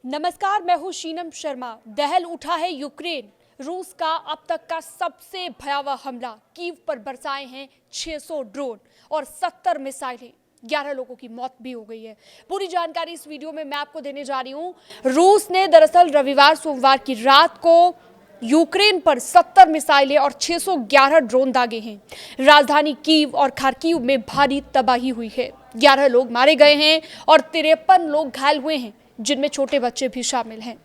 नमस्कार, मैं हूं शीनम शर्मा। दहल उठा है यूक्रेन। रूस का अब तक का सबसे भयावह हमला। कीव पर बरसाए हैं 600 ड्रोन और 70 मिसाइलें। 11 लोगों की मौत भी हो गई है। पूरी जानकारी इस वीडियो में मैं आपको देने जा रही हूं। रूस ने दरअसल रविवार सोमवार की रात को यूक्रेन पर 70 मिसाइलें और 611 ड्रोन दागे हैं। राजधानी कीव और खार्किव में भारी तबाही हुई है। 11 लोग मारे गए हैं और 53 लोग घायल हुए हैं, जिनमें छोटे बच्चे भी शामिल हैं।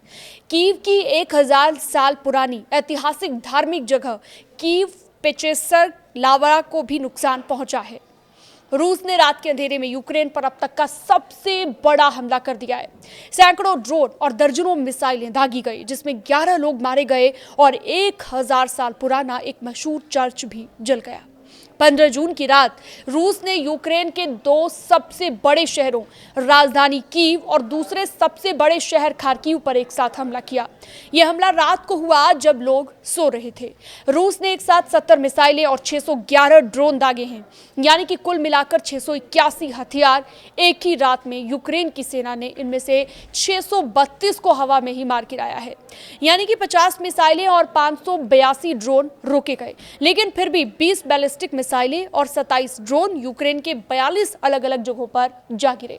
कीव की 1000 साल पुरानी ऐतिहासिक धार्मिक जगह कीव पेचेसर लावरा को भी नुकसान पहुंचा है। रूस ने रात के अंधेरे में यूक्रेन पर अब तक का सबसे बड़ा हमला कर दिया है। सैकड़ों ड्रोन और दर्जनों मिसाइलें दागी गई, जिसमें 11 लोग मारे गए और 1000 साल पुराना एक मशहूर चर्च भी जल गया। 15 जून की रात रूस ने यूक्रेन के दो सबसे बड़े शहरों राजधानी कीव और दूसरे सबसे बड़े शहर खार्किव पर एक साथ हमला किया। यह हमला रात को हुआ जब लोग सो रहे थे। रूस ने एक साथ 70 मिसाइलें और 611 ड्रोन दागे हैं, यानी कि कुल मिलाकर 681 हथियार एक ही रात में यूक्रेन की सेना ने इनमें से 632 को हवा में ही मार गिराया है। यानी कि 50 मिसाइलें और 582 ड्रोन रोके गए, लेकिन फिर भी 20 बैलिस्टिक मिसाइलें और 27 ड्रोन यूक्रेन के 42 अलग अलग जगहों पर जा गिरे।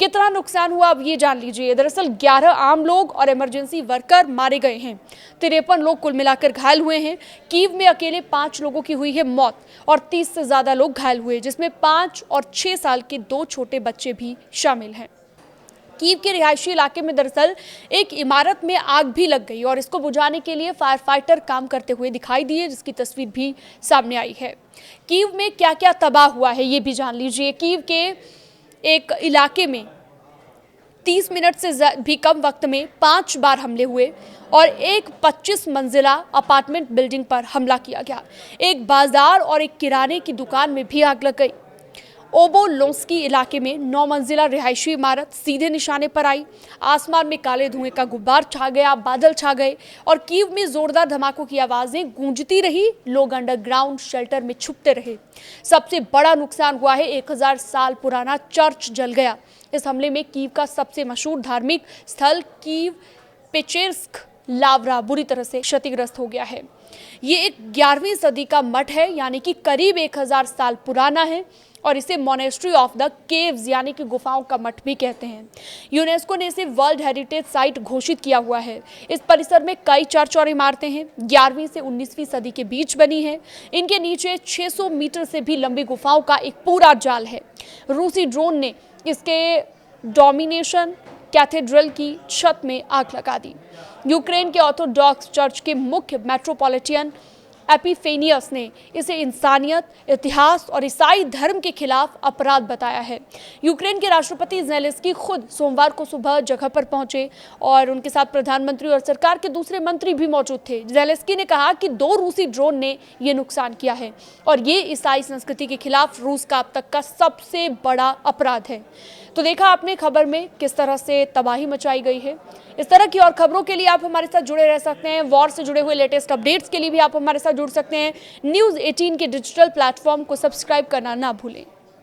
कितना नुकसान हुआ अब ये जान लीजिए। दरअसल 11 आम लोग और इमरजेंसी वर्कर मारे गए हैं। 53 लोग कुल मिलाकर घायल हुए हैं। कीव में अकेले 5 लोगों की हुई है मौत और 30 से ज्यादा लोग घायल हुए, जिसमें 5 और 6 साल के 2 छोटे बच्चे भी शामिल हैं। कीव के रिहायशी इलाके में दरअसल एक इमारत में आग भी लग गई और इसको बुझाने के लिए फायर फाइटर काम करते हुए दिखाई दिए, जिसकी तस्वीर भी सामने आई है। कीव में क्या क्या तबाह हुआ है ये भी जान लीजिए। कीव के एक इलाके में 30 मिनट से भी कम वक्त में 5 बार हमले हुए और एक 25 मंजिला अपार्टमेंट बिल्डिंग पर हमला किया गया। एक बाजार और एक किराने की दुकान में भी आग लग गई। ओबोलोंस्की इलाके में 9 मंजिला रिहायशी इमारत सीधे निशाने पर आई। आसमान में काले धुएं का गुब्बार छा गया, बादल छा गए और कीव में जोरदार धमाकों की आवाजें गूंजती रही। लोग अंडरग्राउंड शेल्टर में छुपते रहे। सबसे बड़ा नुकसान हुआ है, 1000 साल पुराना चर्च जल गया। इस हमले में कीव का सबसे मशहूर धार्मिक स्थल कीव पेचेर्स्क लावरा बुरी तरह से क्षतिग्रस्त हो गया है। ये एक 11वीं सदी का मठ है, यानी कि करीब 1000 साल पुराना है और इसे मोनेस्ट्री ऑफ द केव्स यानी कि गुफाओं का मठ भी कहते हैं। यूनेस्को ने इसे वर्ल्ड हेरिटेज साइट घोषित किया हुआ है। इस परिसर में कई चर्च और इमारतें हैं। 11वीं से 19वीं सदी के बीच बनी है। इनके नीचे 600 मीटर से भी लंबी गुफाओं का एक पूरा जाल है। रूसी ड्रोन ने इसके डोमिनेशन कैथेड्रल की छत में आग लगा दी। यूक्रेन के ऑर्थोडॉक्स चर्च के मुख्य मेट्रोपॉलिटन एपिफेनियस ने इसे इंसानियत, इतिहास और ईसाई धर्म के खिलाफ अपराध बताया है। यूक्रेन के राष्ट्रपति ज़ेलेंस्की खुद सोमवार को सुबह जगह पर पहुंचे और उनके साथ प्रधानमंत्री और सरकार के दूसरे मंत्री भी मौजूद थे। ज़ेलेंस्की ने कहा कि 2 रूसी ड्रोन ने ये नुकसान किया है और ये ईसाई संस्कृति के खिलाफ रूस का अब तक का सबसे बड़ा अपराध है। तो देखा आपने खबर में किस तरह से तबाही मचाई गई है। इस तरह की और खबरों के लिए आप हमारे साथ जुड़े रह सकते हैं। वॉर से जुड़े हुए लेटेस्ट अपडेट्स के लिए भी आप हमारे साथ जुड़ सकते हैं। न्यूज़ 18 के डिजिटल प्लेटफॉर्म को सब्सक्राइब करना ना भूलें।